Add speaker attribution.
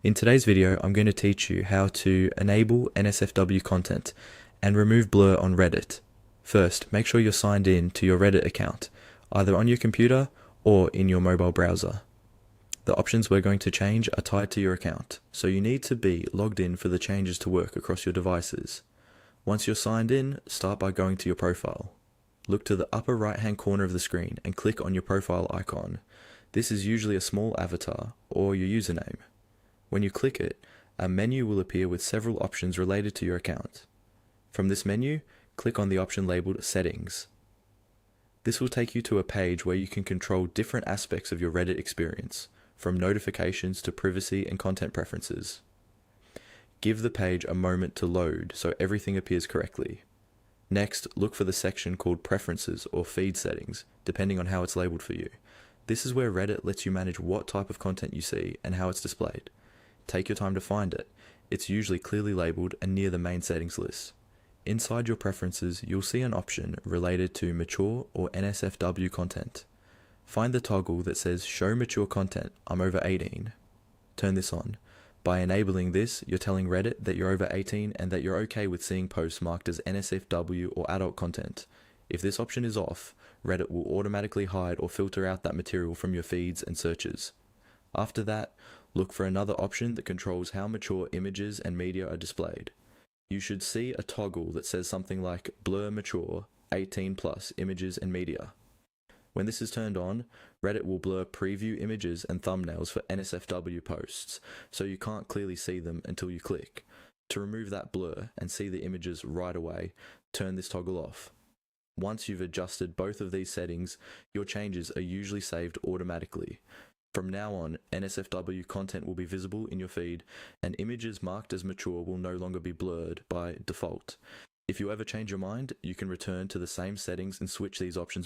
Speaker 1: In today's video, I'm going to teach you how to enable NSFW content and remove blur on Reddit. First, make sure you're signed in to your Reddit account, either on your computer or in your mobile browser. The options we're going to change are tied to your account, so you need to be logged in for the changes to work across your devices. Once you're signed in, start by going to your profile. Look to the upper right-hand corner of the screen and click on your profile icon. This is usually a small avatar or your username. When you click it, a menu will appear with several options related to your account. From this menu, click on the option labeled Settings. This will take you to a page where you can control different aspects of your Reddit experience, from notifications to privacy and content preferences. Give the page a moment to load so everything appears correctly. Next, look for the section called Preferences or Feed Settings, depending on how it's labeled for you. This is where Reddit lets you manage what type of content you see and how it's displayed. Take your time to find it. It's usually clearly labeled and near the main settings list. Inside your preferences, you'll see an option related to mature or NSFW content. Find the toggle that says Show Mature Content, I'm over 18. Turn this on. By enabling this, you're telling Reddit that you're over 18 and that you're okay with seeing posts marked as NSFW or adult content. If this option is off, Reddit will automatically hide or filter out that material from your feeds and searches. After that, look for another option that controls how mature images and media are displayed. You should see a toggle that says something like Blur Mature, 18 plus images and media. When this is turned on, Reddit will blur preview images and thumbnails for NSFW posts, so you can't clearly see them until you click. To remove that blur and see the images right away, turn this toggle off. Once you've adjusted both of these settings, your changes are usually saved automatically. From now on, NSFW content will be visible in your feed, and images marked as mature will no longer be blurred by default. If you ever change your mind, you can return to the same settings and switch these options